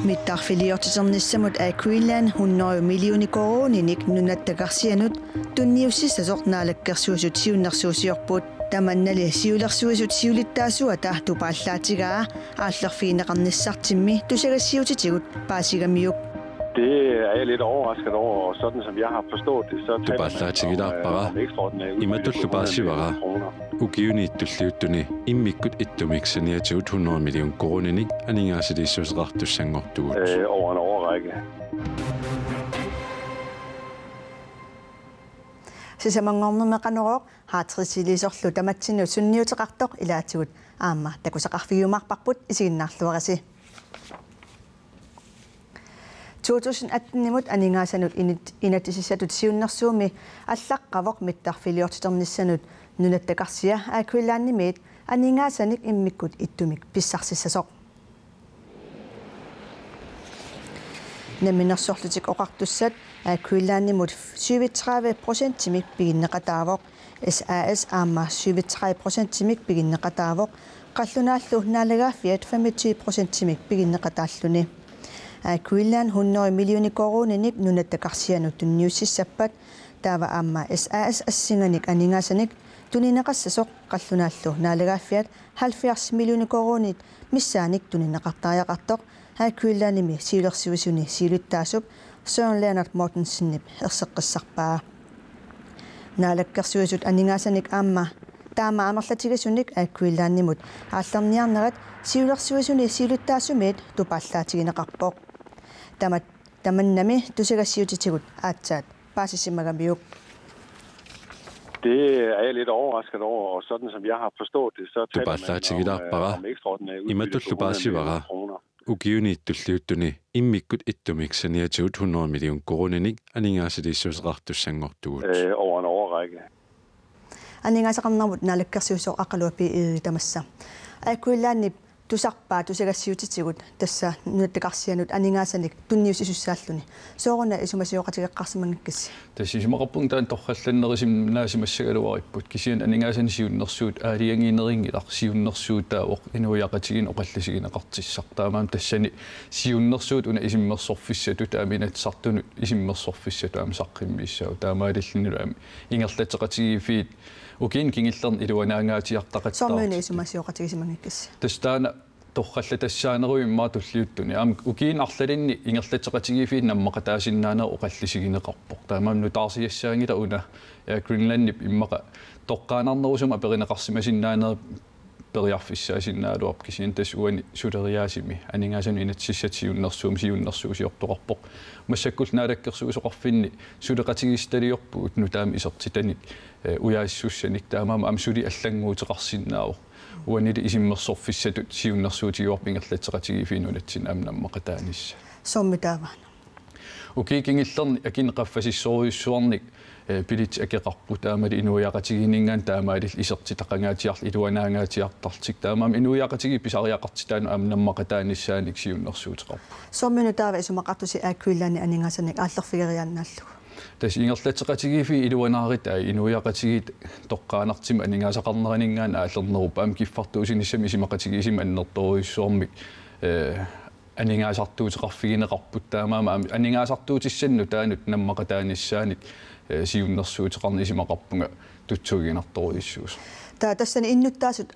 Mittarfiliortisernissamut Aquillan 100 miljooner koroninik nunattakarsianut tunniussissasoq naalakkersuusut siunnersuusiorput tamannali siulersuisut siulittaasua tahtupallaatigaa aallerfiineqarnissartimmi tusagassiutitigut paasigamiuk. Det er jeg lidt overrasket over, og sådan som jeg har forstået det, så taler man om ekstraordinære udgifter ugiuniittulliuttuni immikkut ittumiksaniatiut 100 million koroninik aningaasilissuusrartussangortugut over en årrække. Sisamangornermeqanoroq haatrissilisorlu tamatsinnu sunniuteqartoq ilaatigut aamma takusaqarfigumarparput isiginnarluarasi 2018-nimut aningasanut inatisissatut siunnersuumi allaqqavoq mittarfiliortiternissanut nunattakarsia aakuillaannimiit aningasanik immikkut ittumik pissarsissasoq naminersorlutik oqartussat aakuillaannimut 37% piginneqataavoq SAS aamma 37% piginneqataavoq qallunaallu naalagaafiat 25% piginneqataalluni Aquillan 100 miljooner koroninik nunattakarsianut tunniussissappat taava aamma SAS assinganik aningasanik tunineqassasoq qallunaallu naalagaafiat 70 miljooner koronit missaanik tunineqartaajaqartoq Aquillanimi siilersuisuni siiluttaasup Søren Leonard Mortensennip erseqqissarpaa naalakkersuisut aningasanik aamma taama amerlatigasunik Aquillanimut aallerniarnerat siilersuisuni siiluttaasumiit tupallaatigineqarpoq tamannami tusagassiutitigut aatsaat paasisimagamiuk. Det er jeg lidt overrasket over, og sådan som jeg har forstået det, så taler man om ekstraordinære udgifter ugiuniittulliuttuni immikkut ittumiksaniatiut 100 million koroninik aningaasilissuusrartussangortugut over en årrække. Aningaasaqarnarmut naalakkersuusoq aqaluapi iitamassa aakuillaannip tusarpaa tusagassiutitigut tassa nunattakarsianut aningasanik tunniussissussaalluni sooruna isumasiоqatigeqqarsimangakkas tassisumaqarpung torrallanerisim naasimassagaluaripput kisian aningaasani siunnersuut aaliangiineringilar siunnersuut taavoq inuiaqatigin oqallisigineqartissartaamaam tassani siunnersuut una isimmersorfissatu taaminatsartunut isimmersorfissatu aam saqqimmiissau taamaalillinulaami ingerlateqatigifiit ukin kingillern iluanaangaatiartaqattaar soormuni isumasiоqatigisimangakkas tastaana torralla tassaaneruimmaa tulliuttuni aam ukiin arlalinni ingerlateqatigifiit nammaqataasinnaana oqallisigineqarpoq taamaam nutaarsiassaangila una Greenlandip immaqa toqqaanarnerusuma perineqarsimasinnaaneri periarfissaasinaaluarp kisian tas uani suleriaasimi aningaasanu inatsissatiunnersuum siunnersuusiortoqarpoq massakkul naalakkersuusoqarfinni suleqatigistaliorpuut nutaami isertitanik ujaissussanik taamaam am suli allanguuteqarsinnaaru uanili isimmersorfissatut siunnersuutiorpingerlateqatigifiinunatsin amnammaqataanissa sommitaavaan ukikingillerni akinqaffasissooriussuarnik pilit akeqarpu taamali inuiaqatiginingaan taamaalil isertitaqangaatiarl iluanaangaatiartartik taamaam inuiaqatigi pisariaqartitaanu amnammaqataanisaanik siunnersuuteqarpu somminu isumaqartusi aakuillaani aningasanik aallerfigeriaannaallugu tas ingerlateqatigifi iluanaarit ai inuiaqatigit toqqaanartima aningaasaqarneraningaan aallernerup aam kiffartuusinissami isimaqatigisim annertoruissuarmik aningaasartuuteqarfigineqarput taamaama aningaasartuutissannu taanut nammaqataanisaanik siunnersuuteqarni isimaqarpunga tutsugiginartoruissuus tassani innuttaasut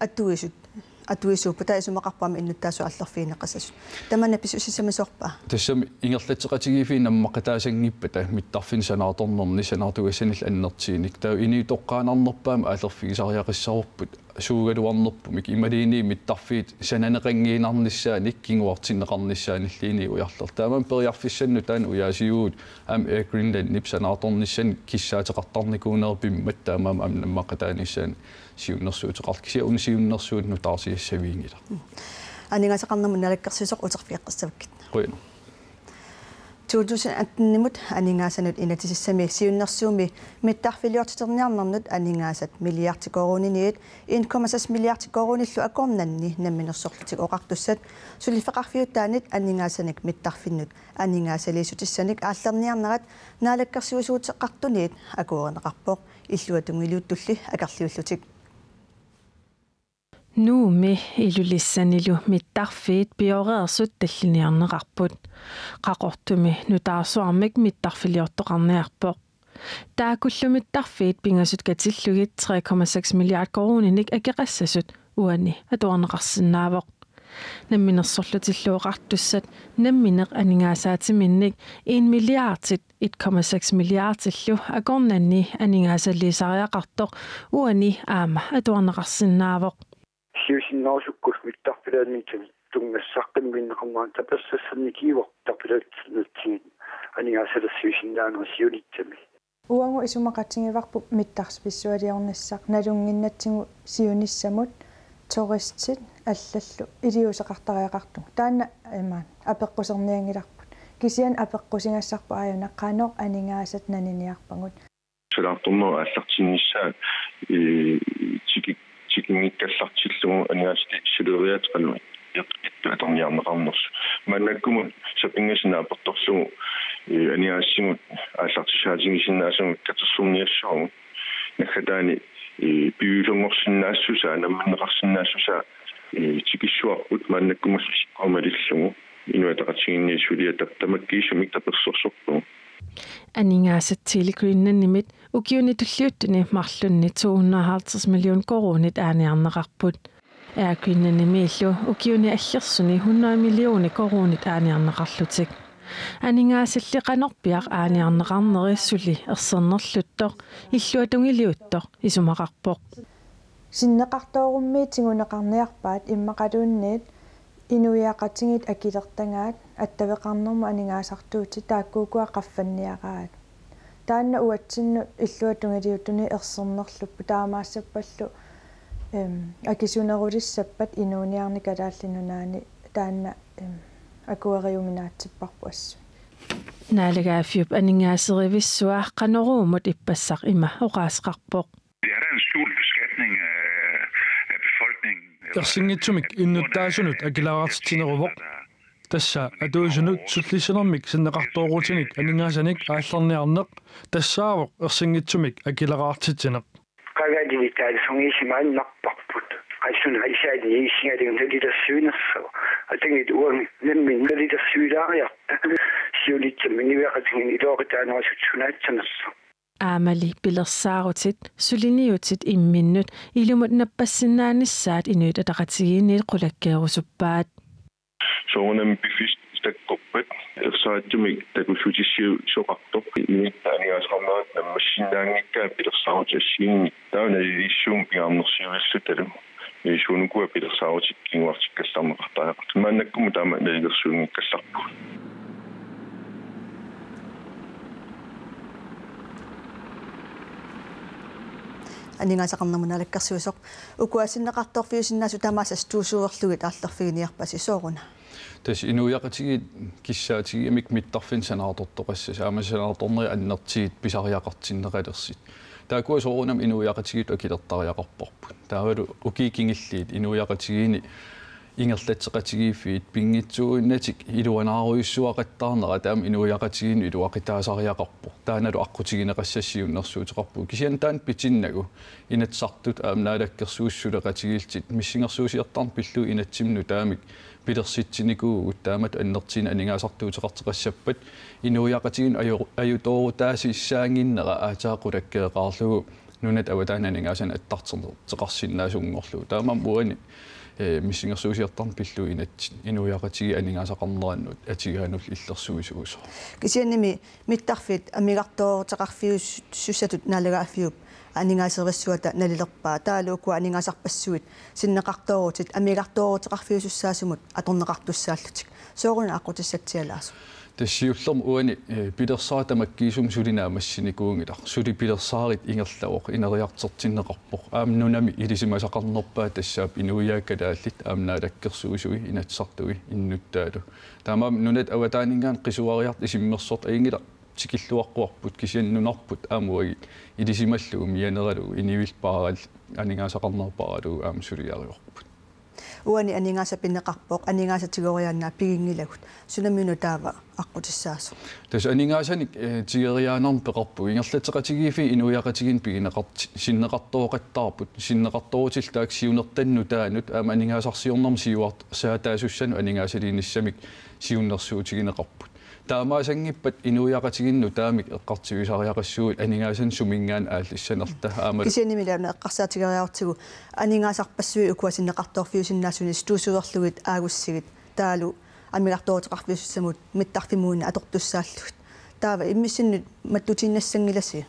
atuisuuppa taisumaqarpaama innuttaasu allerfiineqassasut tamanna pisussisamisorpaa tassami ingerlateqatigifi nammaqataasangippata mittarfin sanaatornerni sanaartugassanil annertiinik taa ini toqqaanarnerpaama aallerfigisariaqissarupput suugaluarnerpumik imaliini mittarfiit sananeqangiinarnissaanik kinguartinneqarnissaanilliini ujarlertaaman periarfissannu taan ujaasiuut am Greenland nip sanaatornissan kissaateqartarnikuunerpimmat taamaam am nammaqataanissaan siunnersuuteqarkisia unsiunnersuut nutaarsiassavingila aningaasaqarnermun nalakkersisoq uterfiaqqissavakkit qoina 2018-nimut aningasanut inatisissami siunnersuumi mittarfiliortiterniarnernut aningaasat milliardikoruniniit 1,6 milliardikorunillu akornanni namminersorlutik oqartussat sulifeqarfiuttaanit aningasanik mittarfinnut aningaasaliisutissanik aallerniarnerat naalakkersuusuuteqqartuniit akuureneqarpoq illuatungiliuttulli akerliullutik Nuumi ilulissanilu mittarfiit pioreersut talliniarneqarput qaqortumi nutaarsuarmik mittarfiliortoqarniarpoq taakullumittarfiit pingasut katillugit 3,6 milliard koruninik akeqassasut uani atuarneqarsinnaavoq namminersorlutilluoqartussat nammineq aningaasaatimminnik 1 milliardit 1,6 milliardillu akornanni aningaasaliisariaqartoq uani aama atuarneqarsinnaavoq siusinnaarsukkut mittarpilaanninkami tungassaqqimminneqarnaan tapersassarnikiivoq tarpilaatsinnertigit aningaasalassiusinnaanersiunittami uangu isumaqatingivarpu mittarpissualiornassaq nalunginnatsigu siunissamut toristit аллаллу илиусеқартариақарту таанна имаан апеққусерниангиларпут кисиан апеққусингассарпу ааюнаққаанеқ анингаасат наниниарпагут сулаартуммо ааллартиннissaat чикингиккаллартиллугу анигаасти сулериатеқалу иққиттуаторниарнеқарнерсу маннаккумут сапингасина аперторлугу аниаассигут ааллартисаатингисиннаасугут катерсурниассуаргу нахатаани биулунгорсиннаассуса намминнеқарсиннаассуса чикиссуарпут мааннаккумассиккуамалиллугу инуатақатсигиннииссулиатап тамаккиисумик таперсорсорпу анингаасат тиликуиннаннимит укиуни туллиуттуни марлунни 250 миллион корунит ааниарнеқарпут аакуиннаннимииллу укиуни аллерсуни 100 миллиони корунит ааниарнеқарлутик анингаассаллиқанерпиақ ааниарнеқарнерissuli ерсернерлуттоқ иллуатунгилиуттоқ исумақарпоқ синнеқартооруммиитсигунеқарниарпаат иммақалуунниит инуиақатингит акилертангаат аттавеқарнерму анингаасартуути тааккуукуа қаффанниараат таанна уатсинну иллуатунгилиуттуни ерсернерлуппу таамаассаппаллу акисунерулиссаппат инууниарни калааллинунаани таанна акуариуминаатсиппарпу ассу наалагаафиуп анингаасеривиссуаа канеруумут иппассақ има оqaasqarpoq ерсингитсумик иннуттаасунут акилараартитинерувоқ тасса атуусунут суллисинермик синнеқарторуутиник анингаасаник ааллерниарнеқ тассаавоқ ерсингитсумик акилараартитинеқ qagadivitaali songiisimaannarparput qassuna isaadi isingaligum nalillersuinersagu atangit uami nammin nalillersuilaariarta siulitsammi niveqatingin ilooqitaanerasutsunaatsanersa aamali pilersaarutit suliniutit imminnut ilumut nappassinnaannissaat inuit ataqatigiinniit qulakkeerusuppaat soonam bifist takkorpat ersaattumik takussutissiu soqartoq anigaasqarnerat nammassinnaangikkaa pilersaarutassigini taunalilissuum pigaarnersiuallutalum isuunukua pilersaarutik kinguartikkallarneqartaaqat maannakkumu taama nalilersuungikkallarpu анингаасақарнамуналаккарсуусоқ укуасиннеқарторфиусиннаасу тамаасас туусуерлугит ааллерфигиниарпаси сооруна тас инуяқатигит киссаатигимик миттарфин санаартортоқассас аамасанаарторнери аннертигит писариақартиннеқалерсит таакуа соорунам инуяқатигит акилертариақарпарпут таавалу укикингиллиит инуяқатигини ингерлатсеқатигииффиит пингитсуиннатик илуанааруйуссуақаттаарнера таама инуяқатигини илуақитаасариақарпо тааналу аққутигинеқассассиуннэрсуутеқарпу кисиан таан питиннагу инатсартут аамнаалаккерсууссулеқатигиилтит миссингерсуусиартарн пиллу инатсимну таамик пилерситсиникуугут таамат аннертина анингаасартуутеқартеқассаппат инуяқатигин аюторутаасиссаангиннера аатаақулаккеэқарлугу нунат аватаана анингаасан аттартертеқарсиннаасунгорлу таамам уани миссингерсуусиартарн пиллу инатсин инуяқатиги анингаасақарнераннут атигаанул иллерсуисуусо кисианними миттарфит амигартоортеқарфиус суссатут наалагааффиуп анингаасериссуата налилерпаа таалуукуа анингаасарпассуит синнеқарторутит амигартоортеқарфиусуссаасумут аторнеқартуссааллутик сооруна аққутиссатсиалаасу тассиуллерм уани пилерсаатамаккиисум сулинаамассиникуунгила сули пилерсаарит ингерлавоқ инериартертиннеқарпоқ аамнунами илисимасақарнерпаа тассаап инуяаккалааллит аамнаалаккерсуусуи инатсартуи иннуттаалу таамаам нунат аватаанингаан қисуариарт исиммерсорт аингила тикиллуаққуарпут кисианнунарпут аамуаги илисималлугу мианералугу инивилпаарал анингаасақарнерпааралугу аам сулиариорпут uani aningaasa pinneqarpoq aningaasa tigoriaannaa pigingilagут sunaminu taava аққутиссаасо тас анингааsanik тигериаанерм пеқарпу ингерлатеқатигиифи инуяқатигин пигинеқарти синнеқартооқаттаарпут синнеқарторутил таак сиунертанну таанут аама анингаасарсиорнерм сиуарт саатаасуссану анингаасалиниссамик сиуннерсуутигинеқарпут таамаасангиппат инуяқатигинну таамик эққартигисариақассуут анингаасан сумингаан ааллиссанерта аама кисианимилаана эққарсаатигариартигу анингасарпассуи укуасиннеқарторфиусиннаасуни стуусуерлугит аагуссигит таалу амигартоотеқарфиуссамут миттарфимууна атортуссааллугит таава иммиссиннут маттутиннассангиласи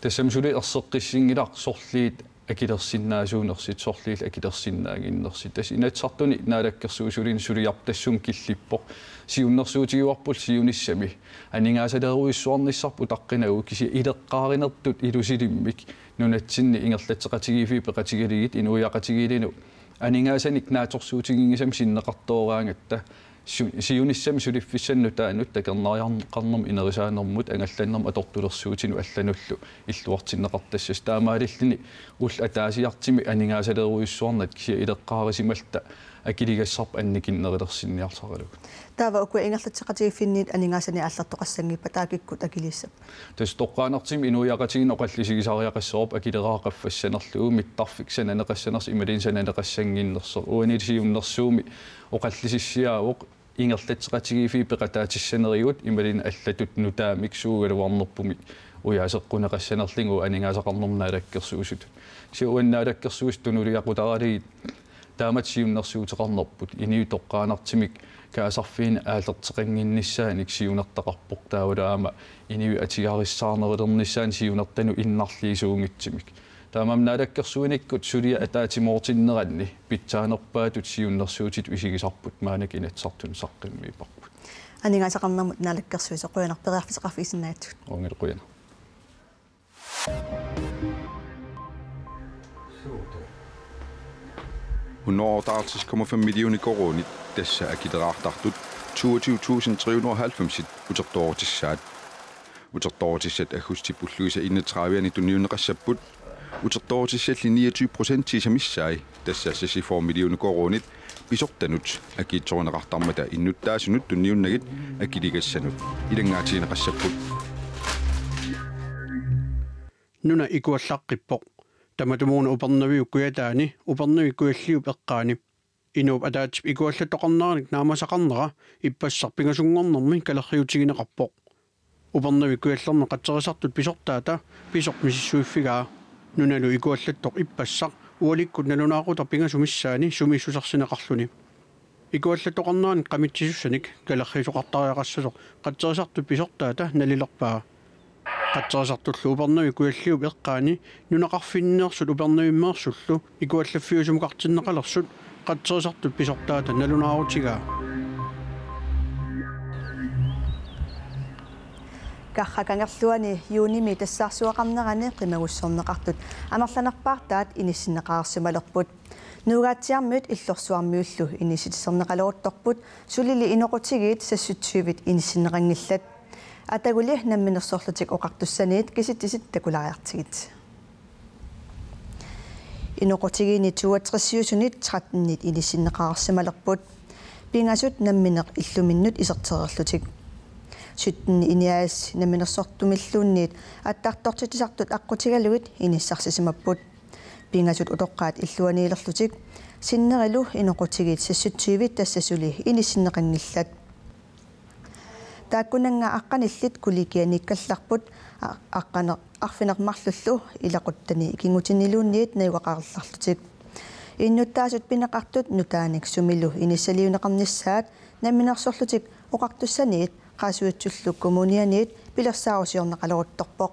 тассамсули ерсеққиссингилар сорлиит акилерсиннаасуунерсит сорлиил акилерсиннаагиннерсит тас инатсартуни наалаккерсуусулин сулиартассум киллиппоқ сиуннерсуутигуарпул сиуниссами анигаасалеруиссуарниссарпу таққинагу киси илеққааринертут илусилиммик нунатсинни ингерлатеқатигиифи пеқатигилигит инуяқатигилину анигаасаник нааторсуутигингисам синнеқартооraangатта сиунissami сулиффиссанну таанут такернариарнеқарнерм инерисаанермут ангалланнерм атортулерсуутину аллануллу иллуартиннеқартассас таамаалиллини ул атаасиартими анигаасалеруиссуарнат кися илеққаарисималта акилигассарп анникиннерилерсинниарсаралуг таава уку ингерлатеқатигиффинниит анигаасани ааллартоқассангиппа таакиккут акилиссап тас тоққаанартими инуяқатигин оқаллисигисариақассооп акилераақаффассанерлуу миттарфик сананеқассанерс ималин сананеқассангиннерсо уанилисиуннерсууми оқаллисиссиаавоқ ингерлатеқатигифи пеқатаатиссанериут ималин аллатут нутаамик суугалуарнерпуми уяасеққунеқассанерлингу анигаасақарнернаалаккерсуусут сиуаннаалаккерсуус тунулиақутаралигит таамат сиуннерсуутеқарнерпут инию тоққаанартимик каасарфиин аалертеқангиннссааник сиунертақарпоқ таавалаама инию атигариссаарнерилернissaан сиунертану иннарлиисуунгитсимик таамам наалаккерсуиниккут сулия атаатимоортиннеранни питсаанерпаатут сиуннерсуутит висигисарпут маанак инатсартун саққиммиипарпут анигаасақарнермут наалаккерсуис оқуянарпериарфисеқарфисиннаатсут онгилқуяна $180,5 millioner koronit tässä akileraartartut 22.390 utertoortissaat utertoortissat agustipulluisa 31 tunniunneqassaput utertoortissalli 29% tisamissai tässä 64 millioner koronit pisortanut akiitsoorneqartarmata innuttaasunut tunniunnagit akiligassanut ilangaatiineqassaput nuna ikuallaqqippoq таматумуна упернавиуккуятаани упернавиккуаллиу пеққаани инууп атаатип икуаллатоқарнерник наамасақарнера иппассарпингасунгорнерми калерриутигинеқарпоқ упернавиккуаллерне қатсерисартут писортаата писоқ мисиссуиффигаа нуналу икуаллаттоқ иппассақ уаликкут налунаақутар пингасумиссаани сумииссусарсинеқарлуни икуаллатоқарнерник қамитсисуссаник калеррисоқартариақассасоқ қатсерисартут писортаата налилерпаа қатсерисартуллу упернавиккуаллиу пеққаани нунақарфиннеерсут упернавиммеерсуллу икуаллаффиусумуқартиннеқалерсут қатсерисартут писортаата налунаарутигаа каххакангерлуани юуними тассаарсуақарнерани қимагуссорнеқартут амерланерпаартаат иниссинеқаарсималерпут нугаатсиармиут иллорсуармиуллу иниситисернеқалорутторпут сулили инеқутигиит сассутсуивит иниссинеқангиллат атагули намминерсоорлутик оқартуссаниит киситтисит такулариартигит инеқутигиини туатриссиусунит 13-нит иниссинеқаарсималерпут пингасут намминеқ иллуминнут исертерерлутик 17 иниаас намминерсортумиллуунниит аттартортитисартут аққутигалугит иниссарсисимаппут пингасут утоққаат иллуаниилерлутик синнерилу инеқутигиит сассутсуивит тассасули иниссинеқангиллат тааккунанга аққаниллит куликианиккалларпут аққане арфинермарлуллу илақуттани кингутинилуунниит наюқақарларлутик иннуттаасут пинеқартут нутааник сумилу иниссалиунеқарниссаат намминерсорлутик оқартуссаниит qaasuutsullu kommunianiit pilersaarusiorneqaloruttorpoq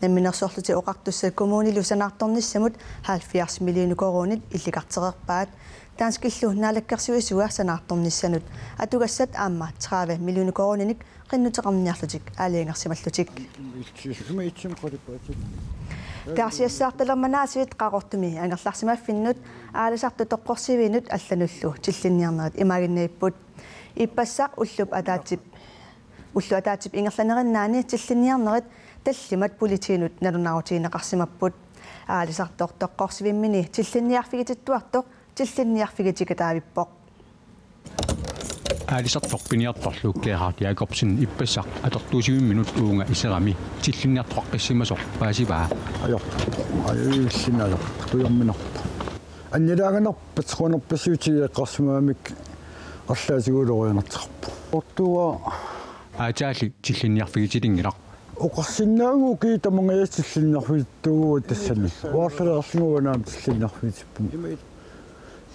намминерсоорлути оқартуссаа коммунилу санаарторнissamut 70 миллион коронит илликартерерпаат таанскиллу наалаккерсуисуа санаарторнissanут атугассат аама 30 миллион корониник qinnuteqarniarlutik аалиангерсималлутик таасиассаарталерманаасивит qaqortumi ангерларсимааффиннут ааласарту тоққорсивинут аллануллу тиллинниарнерит имагиннаиппут иппассаақ уллуп атаатип ингерланериннаани тиллинниарнерит таллимат политиинут налунаарутигинеқарсимаппут аалисартор тоққорсивиммини тиллинниарфигититтуартоқ тиллинниарфигитикатаавиппоқ аалисартор пиниарторлууккеараат Якобсен иппассақ атортуусивим минут уунга исерами тиллинниартоққиссимасоқ паасиваа аюиллинаалер туйорминарпа аннилааганерпат сқонерпассуутигеэққарсимаамик арлаасигуулорианартеқарпу ортуа аатаали тиллинниарфигитилингилақ оқарсинаагуу киитамангаяатиллинниарфигиттугуу тассани уарлалеерлугунаам тиллинниарфигитиппу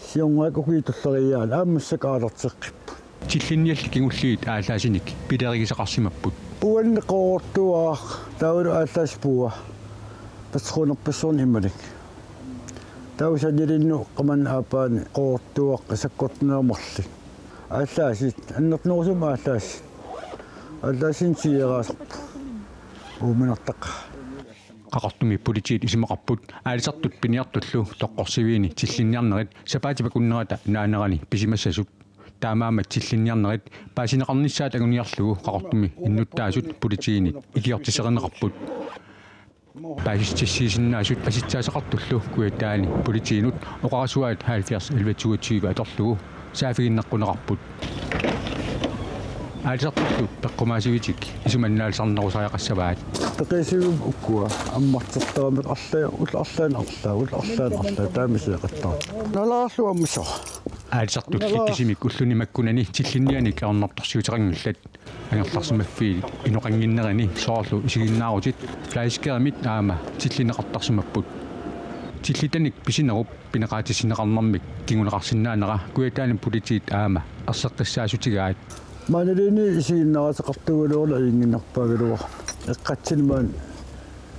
сионгаакугиитуллериаал аамассакаалартеққиппу тиллинниалли кигуллиит аалаасиник пилеригисақарсимаппут уаннеқоортуаа таулу ааллааспуа пасқонерпассуун ималик таусанилинну қаман аапаани qoortuaqqa sakkortunermarli ааллаасит аннернерусума ааллаасин сиераасарпу ууминартаqa qaqartumi politiit isimaqarput aalisartut piniartullu toqqorsiviini tillinniarnerit sapaatipakunnerata naanerani pisimassasut таамаамат тиллинниарнерит паасинеқарнissaат агуниарлугу qaqartumi иннуттаасут политиини илиортисеринеқарпут паасиссисиннаасут паситсаасеқартуллу куятаани политиинут оқарасуаат 70 11 аторлугу саафигиннеққунеқарпут аалисартуллу пеққумаасивитик исуманнаалсарнерусариақассаваат пеқисивим уккуа аммартертарамеқ арлаа таамисеқаттаа налаарлу аммисо аалисартут иккисимик уллуни маккунани тиллиннианик аорнарторсиутерангуллат ангерларсимаффии иноқангиннерани соорлу исигиннаарутит флайскерамит аама тиллинеқартарсимаппут тиллитаник писинеруп пинеқаатиссинеқарнэрмик кигунеқарсинаанера куятаани политиит аама арсеққиссаасутигаат маналини исигиннаратеқартугалуула ингиннарпаагалуа эққатсилмаан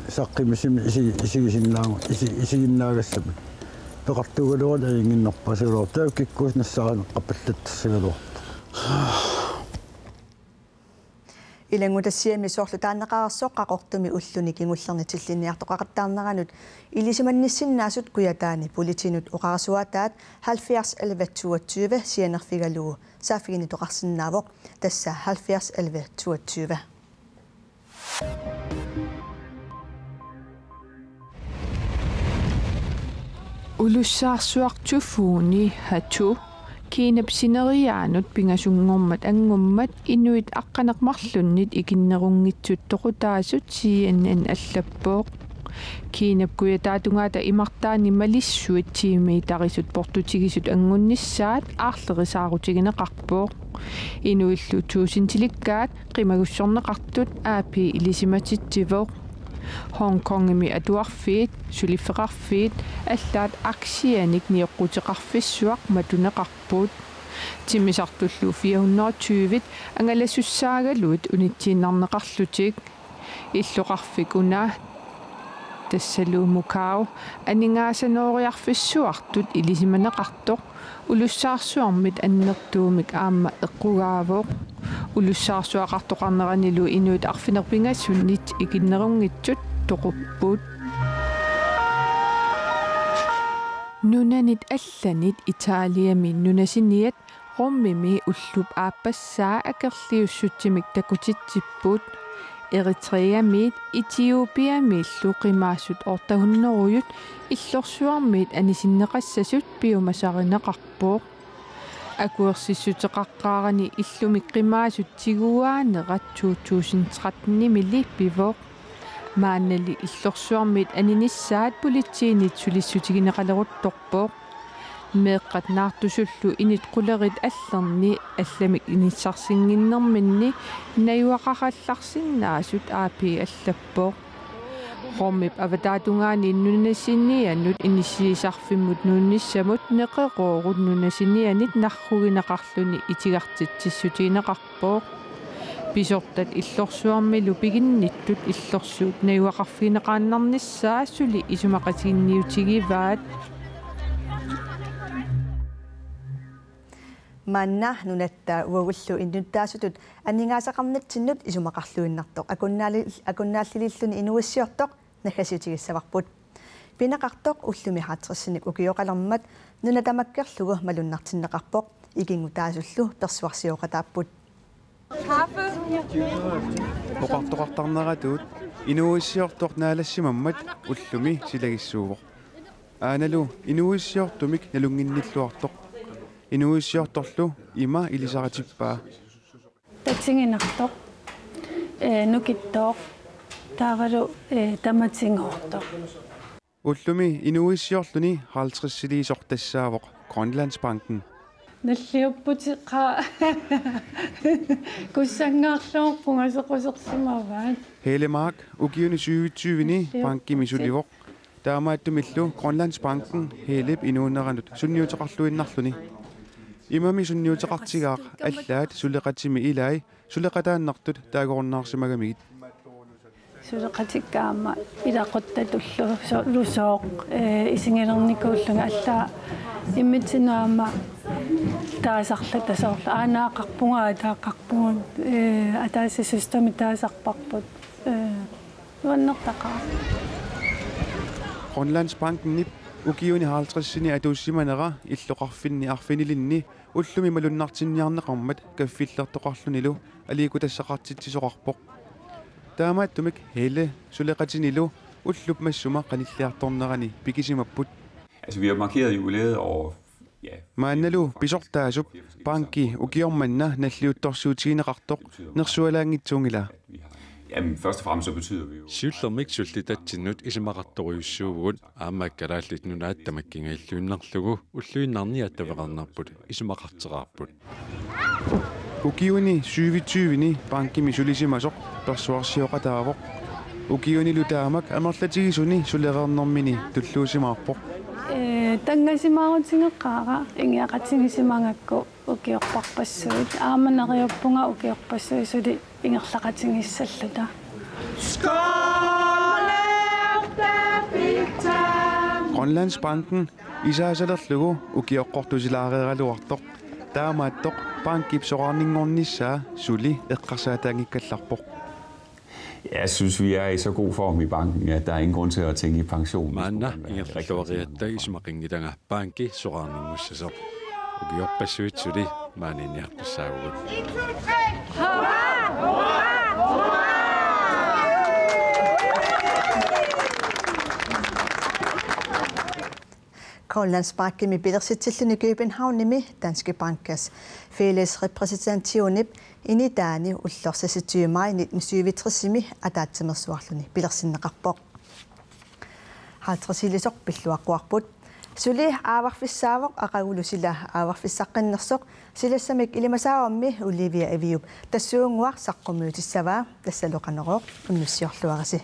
саққимисими исигисиннаангу исигиннаагассами пеқартугалуула ингиннарпасулоо таукиккуус нассааранеққаппаллаттассагалуа илангутассиами соорлу тааннеқарсоқ қақортуми уллуни кигуллерни тиллинниартоқақаттаарнеранут илисиманниссиннаасут куятаани политинут оқарасуатаат 70 11 22 сианерфигалугу саафигини тоқарсинаавоқ тасса 70 11 22 улуссаарсуартуфууни хату кинапсинериаанут пингасунгормат ангуммат инуит аққанеқмарлуннит икиннерунгитсут тоқутаасут CNN аллаппооқ кинап куятаатунгаата имартаани малиссуит тимеитарисут портутигисут ангунниссаат аарлерисаарутигинеқарпооқ инуиллу туусинтиликкаат қимагуссорнеқартут аапи илисиматитсивооқ Hongkongimi atuarfiit sulifeqarfiit аллаат аксианик ниоққутеқарфиссуақ матунеқарпуут тимисартуллу 420-вит ангалассуссаагалуит унитсииннарнеқарлутик иллоқарфик унаа тассалуумукаау анингаасаноориарфиссуартут илисиманеқартоқ улуссаарсуармит аннертуумик аама эққугаавоқ улуссаарсуақартоқарнеранилу инуит арфинерпингассуннит икиннерунгитсут тоқуппут нунанит алланит италиами нунасиниат роммими уллуп ааппассаа акерлиуссутсимик такутитсиппут Eritreamit Etiopiamillu qimaasut ortahunneruйут иллорсуармит анисиннеқассасут пиумасариneqarpooq акуерсиссутеқаққаарани иллумик qimaasut тигуаанерат 2013 пивоқ мааннали иллорсуармит аниниссаат политиинит сулиссутигинеқалерутторпооq меэққат наартусуллу инит қулерит аллерни алламик иниссарсингиннэрминни наюақаралларсиннаасут аапи аллаппооқ роммип аватаатунгаани нуннасиннианнут иниссиисарфиммут нунниссамут неқеқоорут нуннасиннианит нарругинеқарлуни итигартитсиссутигинеқарпооқ писортат иллорсуармилу пигинниттут иллорсуут наюақарфинеқааннарниссаа сули исумақатигинниутигиваат манна нунатта уагуллу иннуттаасутут аннингаасақарнатсиннут исумақарлуиннартоқ акуннааллилиллуни инуиссиортоқ нахасутигиссаварпут пинеқартоқ уллуми хаатрессиник укиоқалермат нунатамаккерлугу малуннартиннеқарпоқ игингутаасуллу персуарсиоқатааппут оқартоқартарнератуут Inuissiortoq naalassimammat ullumi silagissuuvoq. Aanalu inuissiortumik nalunginnilluartoq. Inuissiortorlu ima ilisaratippaa. Tatsinginartoq. Nukittoq. Taavalu tamatsingoortoq. Ullumi inuissiorluni 50 siliisortassaavoq Grønlandsbanken. Nalliupputi kussangaarluorpunga sequsersimavaat. Helemark ugiuni 2020 banki misulivoq. Taamaattumillu Grønlandsbanken helip inuuneranut sunniuteqarluinnarluni. Imami sunniuteqartigaaq allaat suleqatimi ilai suleqataannartut taagornaarsimagamigit. Suleqatikkaama ilaquttatullu lusooq isingilernikkuullunga allaa immitsinuama taasarla tasorla aanaaqarpunga taaqarpunga ataasi systemi taasarparput nuannertaqaa. Grønlandsbanken nip ugiuni 50 atuussimanera illoqarfinni arfinilinni ullumi malunnartinniarneqarmat kaffillertoqarlunilu aliikutassaqartitsisoqarpoq. Taamaattumik hele suleqatinilu ullup massuma qanilliartornerani pikisimapput. Altså vi har markeret jubilæet over Maannalu pisortaasup banki ukiormanna nalliuttorsuutigineqartoq nersualaangitsungila. Jamen først og fremmest så betyder vi jo Syullermik sullitatsinut isimaqartoruissuugut aammaakkalaallit nunaattamakkingailluunnerlugu ulluinnarniattaveqarnarput isimaqarteqarput. Ukiuni 2020 banki misulisimasoq persuarsioqataavoq. Ukiuni lutaamak amerlatigisuni suleqernermini tulluusimaarpoq. Tangasimaarutingeqqaaqa ingiaqatigisimangakku ukiorparpassuit aamaneriuppunga ukiorpassuisuli ingerlaqatigissalluta. Grønlandsbanken isaasalerlugu ukioqqortusilaareeraluartoq taamaattoq bankipsoraarninngornissaa suli eqqarsaataangikkallarpoq. Jeg synes, vi er i så god form i banken, at der er ingen grund til at tænke i pension. Maanna ingerluariatta ismaqingitanga banki soraarningussasaq. Ukiorpassuitsuli maaninniartussaagugut. Grønlandsbanken bilersitilluni Københavnimi Danske Bankas fælles repræsentationip inni daani ullorsasitiumai 1967 ataatsimmersuarluni bilersinneqarpoq. 50 pilluaqquarput suli aavarfissaavoq aqagulusila aavarfissaqqinnersoq silassamik ilimasaarammi Olivia Aviup tassuunguar saqqumuutissavaa tassaloqaneroq unnussiorluarasi.